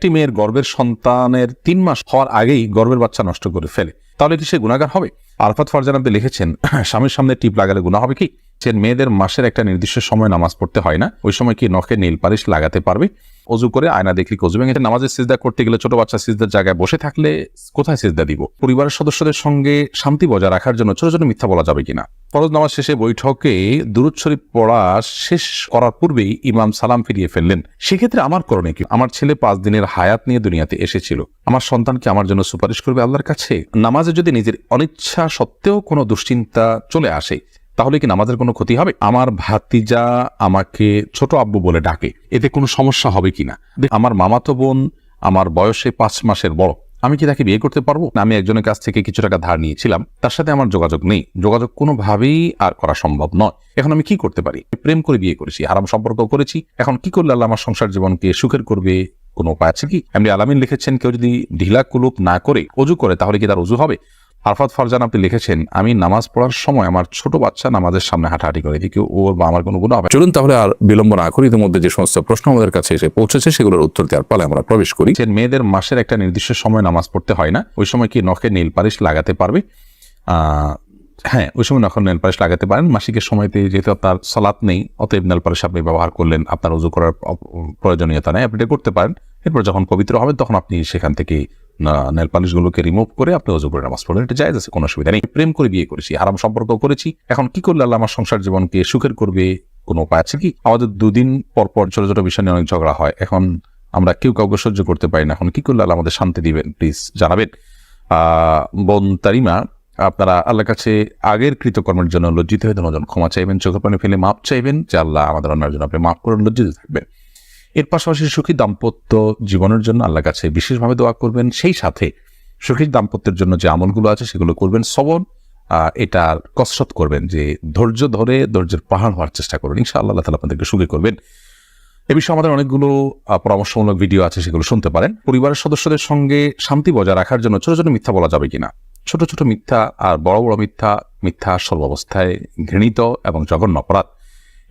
একটি মেয়ের গর্ভের সন্তানের 3 মাস হওয়ার আগেই গর্ভের বাচ্চা নষ্ট করে ফেলে, তাহলে কি সে গুনাহগার হবে? আরাফাত ফারজান আপনি লিখেছেন, স্বামীর সামনে টিপ লাগালে গুনাহ হবে কি? মেয়েদের মাসের একটা নির্দিষ্ট সময় নামাজ পড়তে হয় না, ওই সময় কি নখে নীল পালিশ লাগাতে পারবে? অজু করে আয়না দেখলে অজু ভেঙে নামাজে সিজদা করতে গেলে ছোট বাচ্চা সিজদার জায়গায় বসে থাকলে কোথায় সিজদা দিব? পরিবারের সদস্যদের সঙ্গে শান্তি বজায় রাখার জন্য ছোট ছোট মিথ্যা বলা যাবে কিনা? ফরজ নামাজ শেষে বৈঠকে দুরূদ শরীফ পড়া শেষ করার পূর্বেই ইমাম সালাম ফিরিয়ে ফেললেন, সেক্ষেত্রে আমার করণীয় কি? আমার ছেলে 5 দিনের হায়াত নিয়ে দুনিয়াতে এসেছিল, আমার সন্তান কি আমার জন্য সুপারিশ করবে আল্লাহর কাছে? নামাজে যদি নিজের অনিচ্ছা সত্ত্বেও কোনো দুশ্চিন্তা চলে আসে, তাহলে কি নামাজের কোনো ক্ষতি হবে? আমার ভাতিজা আমাকে ছোট আব্বু বলে ডাকে, এতে কোনো সমস্যা হবে কিনা? আমার মামাতো বোন আমার বয়সে 5 মাসের বড়, আমি কি তাকে বিয়ে করতে পারবো? আমি একজনের কাছ থেকে কিছু টাকা ধার নিয়েছিলাম, তার সাথে আমার যোগাযোগ নেই, যোগাযোগ কোনোভাবেই আর করা সম্ভব নয়, এখন আমি কি করতে পারি? প্রেম করে বিয়ে করেছি, হারাম সম্পর্ক করেছি, এখন কি করলে আল্লাহ আমার সংসার জীবনকে সুখের করবে? কোনো উপায় আছে কি? এমনি আলামিন লিখেছেন, কেউ যদি ঢিলা কুলুপ না করে অজু করে তাহলে কি তার অজু হবে? আরাফাত ফারজান আপনি লিখেছেন, আমি নামাজ পড়ার সময় আমার ছোট বাচ্চা নামাজের সামনে হাঁটাহাঁটি করে, এদিকে ওর বা আমার কোনো গুনাহ হবে? চলুন তাহলে আর বিলম্ব না করি, ইতিমধ্যে যে সমস্ত প্রশ্ন আমাদের কাছে এসে পৌঁছেছে সেগুলোর উত্তর দেওয়ার পালে আমরা প্রবেশ করি। মেয়েদের মাসের একটা নির্দিষ্ট সময় নামাজ পড়তে হয় না, ওই সময় কি নখে নীল পালিশ লাগাতে পারবে? হ্যাঁ, ওই সময় নখে নেল পালিশ লাগাতে পারেন। মাসিকের সময়তে যেহেতু আপনার সালাত নেই, অতএব নেল পালিশ আপনি ব্যবহার করলেন, আপনার ওযু করার প্রয়োজনীয়তা নেই, আপনি এটা করতে পারেন। এরপর যখন পবিত্র হবেন তখন আপনি সেখান থেকে নেল পালিশগুলোকে রিমুভ করে আপনি ওযু করে নামাজ পড়লেন, এটা জায়েজ আছে, কোনো অসুবিধা নেই। প্রেম করে বিয়ে করেছি, হারাম সম্পর্ক করেছি, এখন কি করলে আল্লাহ আমার সংসার জীবনকে সুখের করবে? কোনো উপায় আছে কি? আমাদের 2 দিন পর পর ছোট ছোট বিষয় নিয়ে অনেক ঝগড়া হয়, এখন আমরা কেউ কাউকে সহ্য করতে পারি না, এখন কি করলে আল্লাহ আমাদের শান্তি দিবেন? প্লিজ জানাবেন। বোন তারিমা, আপনারা আল্লাহর কাছে আগের কৃতকর্মের জন্য লজ্জিত হয়ে ধন্যবাদ ক্ষমা চাইবেন, চোখের পানি ফেলে মাপ চাইবেন যে আল্লাহ আমাদের অন্যায়ের জন্য আপনি মাফ করুন, লজ্জিত থাকবেন। এর পাশাপাশি সুখী দাম্পত্য জীবনের জন্য আল্লাহর কাছে বিশেষভাবে দোয়া করবেন, সেই সাথে সুখী দাম্পত্যের জন্য যে আমলগুলো আছে সেগুলো করবেন। সবর এটার কসরত করবেন, যে ধৈর্য ধরে ধৈর্যের পাহাড় হওয়ার চেষ্টা করবেন, ইনশাআল্লাহ আল্লাহ তাআলা আপনাদেরকে সুখী করবেন। এ বিষয়ে আমাদের অনেকগুলো পরামর্শমূলক ভিডিও আছে, সেগুলো শুনতে পারেন। পরিবারের সদস্যদের সঙ্গে শান্তি বজায় রাখার জন্য ছোট ছোট মিথ্যা বলা যাবে কিনা? ছোট ছোট মিথ্যা আর বড় বড় মিথ্যা, মিথ্যা সর্বাবস্থায় ঘৃণিত এবং জঘন্য অপরাধ,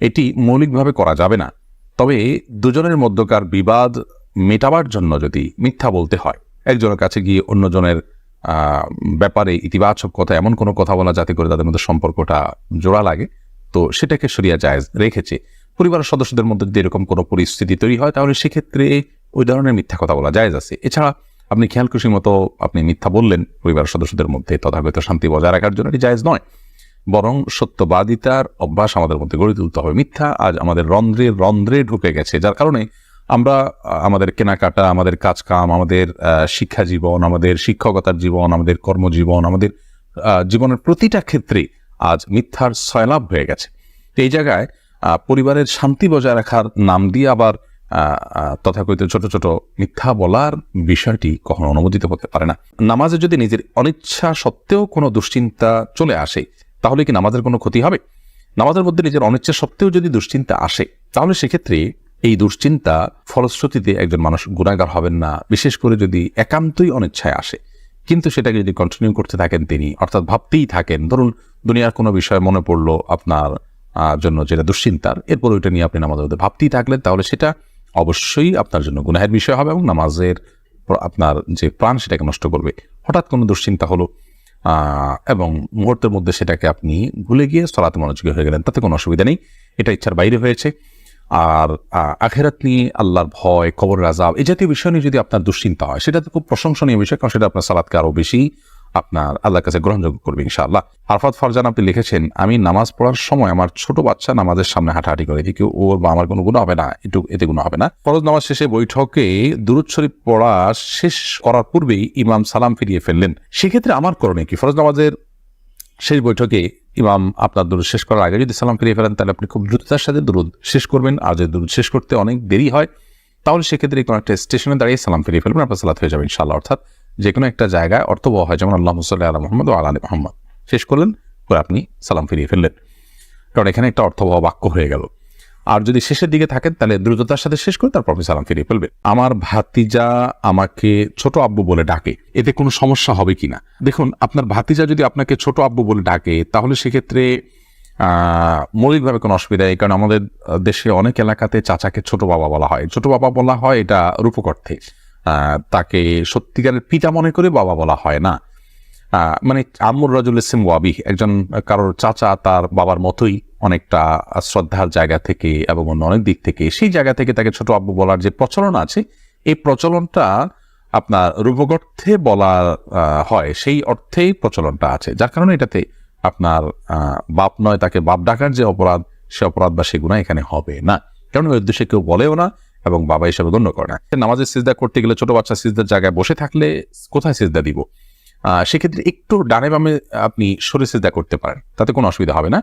এটি মৌলিকভাবে করা যাবে না। তবে দুজনের মধ্যকার বিবাদ মেটাবার জন্য যদি মিথ্যা বলতে হয়, একজনের কাছে গিয়ে অন্যজনের ব্যাপারে ইতিবাচক কথা, এমন কোনো কথা বলা যাতে করে তাদের মধ্যে সম্পর্কটা জোড়া লাগে, তো সেটাকে শরিয়া জায়েজ রেখেছে। পরিবারের সদস্যদের মধ্যে যদি এরকম কোনো পরিস্থিতি তৈরি হয়, তাহলে সেক্ষেত্রে ওই ধরনের মিথ্যা কথা বলা জায়েজ আছে। এছাড়া আপনি খেয়াল খুশি মতো আপনি মিথ্যা বললেন পরিবারের সদস্যদের মধ্যে, তথাগত শান্তি বজায় রাখার জন্য এটি জায়েজ নয়, বরং সত্যবাদিতার অভ্যাস আমাদের মধ্যে গড়ে তুলতে হবে। মিথ্যা আজ আমাদের রন্ধ্রে রন্ধ্রে ঢুকে গেছে, যার কারণে আমরা আমাদের কেনাকাটা, আমাদের কাজকাম, আমাদের শিক্ষা জীবন, আমাদের শিক্ষকতার জীবন, আমাদের কর্মজীবন, আমাদের জীবনের প্রতিটা ক্ষেত্রে আজ মিথ্যার সয়লাভ হয়ে গেছে। এই জায়গায় পরিবারের শান্তি বজায় রাখার নাম দিয়ে আবার তথাকথিত ছোট ছোট মিথ্যা বলার বিষয়টি কখনো অনুমোদিত হতে পারে না। নামাজে যদি নিজের অনিচ্ছা সত্ত্বেও কোনো দুশ্চিন্তা চলে আসে, তাহলে কি নামাজের কোনো ক্ষতি হবে? নামাজের মধ্যে নিজের অনিচ্ছা সত্ত্বেও যদি দুশ্চিন্তা আসে, তাহলে সেক্ষেত্রে এই দুশ্চিন্তা ফলশ্রুতিতে একজন মানুষ গুনাহগার হবেন না, বিশেষ করে যদি একান্তই অনিচ্ছায় আসে। কিন্তু সেটাকে যদি কন্টিনিউ করতে থাকেন তিনি, অর্থাৎ ভাবতেই থাকেন, ধরুন দুনিয়ার কোনো বিষয় মনে পড়লো আপনার জন্য যেটা দুশ্চিন্তার, এরপর ওইটা নিয়ে আপনি নামাজের মধ্যে ভাবতেই থাকলেন, তাহলে সেটা অবশ্যই আপনার জন্য গুনাহের বিষয় হবে এবং নামাজের আপনার যে প্রাণ সেটাকে নষ্ট করবে। হঠাৎ কোনো দুশ্চিন্তা হলো এবং মুহূর্তের মধ্যে সেটাকে আপনি ভুলে গিয়ে সালাতে মনোযোগী হয়ে গেলেন, তাতে কোনো অসুবিধা নেই, এটা ইচ্ছার বাইরে হয়েছে। আর আখিরাত নিয়ে, আল্লাহর ভয়, কবরের আযাব, এই জাতীয় বিষয় নিয়ে যদি আপনার দুশ্চিন্তা হয়, সেটা তো খুব প্রশংসনীয় বিষয়, কারণ সেটা আপনার সালাতকে আরো বেশি আপনার আল্লাহর কাছে গ্রহণযোগ্য করবে ইনশাআল্লাহ। আরাফাত ফারজান আপনি লিখেছেন, আমি নামাজ পড়ার সময় আমার ছোট বাচ্চা নামাজের সামনে হাঁটাহাঁটি করে, এদিকে ওর বা আমার কোনো গুনাহ হবে না, এতে গুনাহ হবে না। ফরজ নামাজ শেষে বৈঠকে দুরূদ শরীফ পড়া শেষ করার পূর্বেই ইমাম সালাম ফিরিয়ে ফেললেন, সেক্ষেত্রে আমার করণীয় কি? ফরজ নামাজের শেষ বৈঠকে ইমাম আপনার দুরূদ শেষ করার আগে যদি সালাম ফিরিয়ে ফেলেন, তাহলে আপনি খুব দ্রুততার সাথে দুরূদ শেষ করবেন। আর যদি দুরূদ শেষ করতে অনেক দেরি হয়, তাহলে সেক্ষেত্রে কোনো একটা স্টেশনে দাঁড়িয়ে সালাম ফিরিয়ে ফেলবেন, আপনার সালাত হয়ে যাবে ইনশাআল্লাহ। অর্থাৎ যে কোনো একটা জায়গায় অর্থবহ হয়, যেমন আল্লাহুম্মা সাল্লি আলা মুহাম্মাদ ওয়া আলা আলি মুহাম্মাদ শেষ করলেন, পরে আপনি সালাম ফিরিয়ে ফেললেন, কারণ এখানে একটা অর্থবহ বাক্য হয়ে গেল। আর যদি শেষের দিকে থাকেন, তাহলে দ্রুততার সাথে শেষ করে তারপর আপনি সালাম ফিরিয়ে ফেলবেন। আমার ভাতিজা আমাকে ছোট আব্বু বলে ডাকে, এতে কোনো সমস্যা হবে কিনা? দেখুন, আপনার ভাতিজা যদি আপনাকে ছোট আব্বু বলে ডাকে, তাহলে সেক্ষেত্রে মৌলিকভাবে কোনো অসুবিধা নেই, কারণ আমাদের দেশে অনেক এলাকাতে চাচাকে ছোট বাবা বলা হয়। ছোট বাবা বলা হয় এটা রূপক অর্থে, তাকে সত্যিকারের পিতা মনে করে বাবা বলা হয় না। মানে আম্মুর রাজুল ইসলাম ওয়াবি, একজন কারোর চাচা তার বাবার মতোই অনেকটা শ্রদ্ধার জায়গা থেকে এবং অন্য অনেক দিক থেকে সেই জায়গা থেকে তাকে ছোট আব্বু বলার যে প্রচলন আছে, এই প্রচলনটা আপনার রূপক অর্থে বলা হয়, সেই অর্থেই প্রচলনটা আছে, যার কারণে এটাতে আপনার বাপ নয় তাকে বাপ ডাকার যে অপরাধ, সে অপরাধ বা সে গুনাহ এখানে হবে না, কারণ ওই উদ্দেশ্যে কেউ বলেও না এবং বাবা হিসাবে গণ্য করে না। নামাজে সিজদা করতে গেলে ছোট বাচ্চা সিজদার জায়গায় বসে থাকলে কোথায় সিজদা দিব, সেক্ষেত্রে একটু ডানে বামে আপনি সরে সিজদা করতে পারেন, তাতে কোনো অসুবিধা হবে না।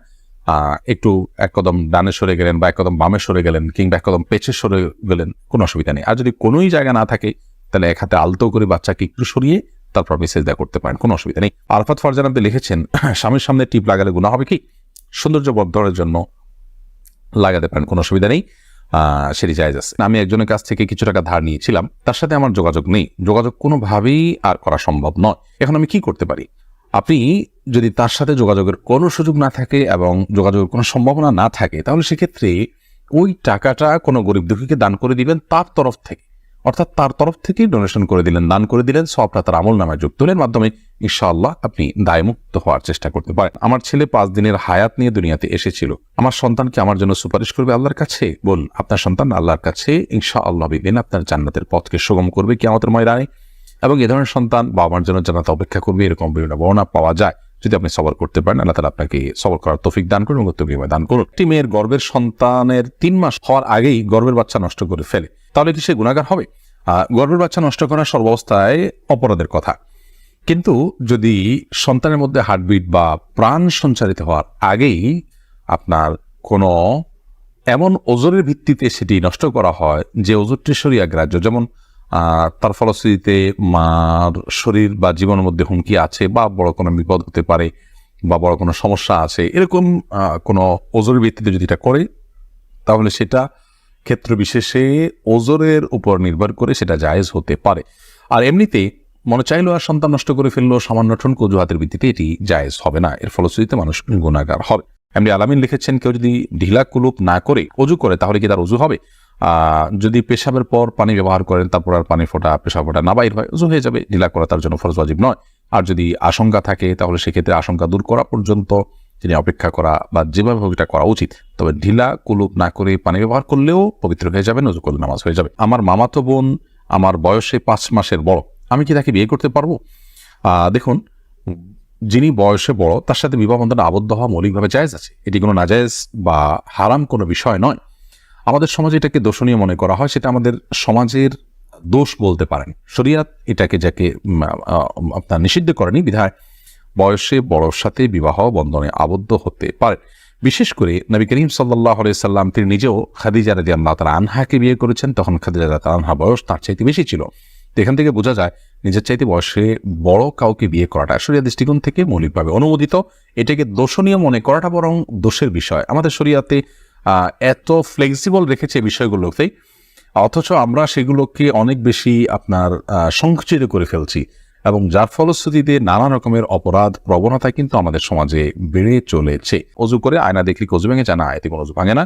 একটু এক কদম ডানে সরে গেলেন বা এক কদম বামে সরে গেলেন কিংবা এক কদম পেছে সরে গেলেন, কোনো অসুবিধা নেই। আর যদি কোনোই জায়গা না থাকে তাহলে এক হাতে আলতো করে বাচ্চাকে একটু সরিয়ে তারপর আপনি সিজদা করতে পারেন, কোনো অসুবিধা নেই। আরাফাত ফারজানা আপনি লিখেছেন, স্বামীর সামনে টিপ লাগালে গুনাহ হবে কি? সৌন্দর্য বর্ধনের জন্য লাগাতে পারেন, কোনো অসুবিধা নেই, সেটি জায়েজ আছে। আমি একজনের কাছ থেকে কিছু টাকা ধার নিয়েছিলাম, তার সাথে আমার যোগাযোগ নেই, যোগাযোগ কোনোভাবেই আর করা সম্ভব নয়, এখন আমি কি করতে পারি? আপনি যদি তার সাথে যোগাযোগের কোনো সুযোগ না থাকে এবং যোগাযোগের কোনো সম্ভাবনা না থাকে, তাহলে সেক্ষেত্রে ওই টাকাটা কোনো গরিব দুঃখীকে দান করে দিবেন তার তরফ থেকে, অর্থাৎ তার তরফ থেকেই ডোনেশন করে দিলেন, দান করে দিলেন, সবটা তার আমল নামায় যুক্ত হলেন, মাধ্যমে ইনশাআল্লাহ আপনি দায়মুক্ত হওয়ার চেষ্টা করতে পারেন। আমার ছেলে 5 দিনের হায়াত নিয়ে দুনিয়াতে এসেছিল, আমার সন্তানকে আমার জন্য সুপারিশ করবে আল্লাহর কাছে? বল, আপনার সন্তান আল্লাহর কাছে ইনশাআল্লাহ বিদিন আপনার জান্নাতের পথকে সুগম করবে কিয়ামতের ময়দানে, এবং এ ধরনের সন্তান বাবা মার জন্য জান্নাতে অপেক্ষা করবে, এরকম বিভিন্ন বর্ণনা পাওয়া যায়। যদি আপনি সবর করতে পারেন, আল্লাহ তাআলা আপনাকে সবর করার তৌফিক দান করুন, উত্তম বিনিময় দান করুন। একটি মেয়ের গর্ভের সন্তানের 3 মাস হওয়ার আগেই গর্ভের বাচ্চা নষ্ট করে ফেলে, তাহলে কি সে গুনাহগার হবে? গর্ভের বাচ্চা নষ্ট করা সর্বাবস্থায় অপরাধের কথা, কিন্তু যদি সন্তানের মধ্যে হার্টবিট বা প্রাণ সঞ্চারিত হওয়ার আগেই আপনার কোনো এমন ওজরের ভিত্তিতে সেটি নষ্ট করা হয় যে ওজরটি শরিয়া গ্রাহ্য, যেমন তার ফলশ্রুতিতে মার শরীর বা জীবনের মধ্যে হুমকি আছে বা বড় কোনো বিপদ হতে পারে বা বড় কোনো সমস্যা আছে, এরকম কোনো ওজরের ভিত্তিতে যদি এটা করে, তাহলে সেটা ক্ষেত্র বিশেষে ওজরের উপর নির্ভর করে সেটা জায়েজ হতে পারে। আর এমনিতে মনে চাইলো আর সন্তান নষ্ট করে ফেললো সামান্য ঠনক অজুহাতের ভিত্তিতে, এটি জায়েজ হবে না, এর ফলশ্রুতিতে মানুষ গুনাহগার হবে। এমনি আলামিন লিখেছেন, কেউ যদি ঢিলা কুলুপ না করে অজু করে তাহলে কি তার অজু হবে? যদি পেশাবের পর পানি ব্যবহার করেন, তারপর আর পানি ফোটা পেশাব ফোটা না বাইর হয়, অজু হয়ে যাবে, ঢিলা করা তার জন্য ফরজ ওয়াজিব নয়। আর যদি আশঙ্কা থাকে তাহলে সেক্ষেত্রে আশঙ্কা দূর করা পর্যন্ত তিনি অপেক্ষা করা বা যেভাবে হোক এটা করা উচিত। তবে ঢিলা কুলুপ না করে পানি ব্যবহার করলেও পবিত্র হয়ে যাবে, অজু করলে নামাজ হয়ে যাবে। আমার মামাতো বোন আমার বয়সে 5 মাসের বড়, আমি কি তাকে বিয়ে করতে পারবো? দেখুন, যিনি বয়সে বড় তার সাথে বিবাহ বন্ধনে আবদ্ধ হওয়া মৌলিকভাবে জায়েজ আছে, এটি কোনো নাজায়েজ বা হারাম কোনো বিষয় নয়। আমাদের সমাজে এটাকে দোষণীয় মনে করা হয়, সেটা আমাদের সমাজের দোষ বলতে পারেন। শরিয়াত এটাকে যাকে আপনার নিষিদ্ধ করেনি, বিধায় বয়সে বড়র সাথে বিবাহ বন্ধনে আবদ্ধ হতে পারে। বিশেষ করে নবী করিম সাল্লাল্লাহু আলাইহি সাল্লাম তিনি নিজেও খাদিজা রাদিয়াল্লাহু তাআলা আনহাকে বিয়ে করেছেন, তখন খাদিজা রাদিয়াল্লাহু তাআলা আনহা বয়স তার চাইতে বেশি ছিল। এখান থেকে বোঝা যায় নিজের চাইতে বয়সে বড় কাউকে বিয়ে করাটা শরিয়া দৃষ্টিকোণ থেকে মৌলিকভাবে অনুমোদিত, এটাকে দোষণীয় মনে করাটা বরং দোষের বিষয়। আমাদের শরিয়াতে এত ফ্লেক্সিবল রেখেছে বিষয়গুলোতে, অথচ আমরা সেগুলোকে অনেক বেশি আপনার সংকুচিত করে ফেলছি, এবং যার ফলশ্রুতিতে নানা রকমের অপরাধ প্রবণতা কিন্তু আমাদের সমাজে বেড়ে চলেছে। অজু করে আয়না দেখলে অজু ভেঙে যায় না, এতে কোনো অজু ভাঙে না।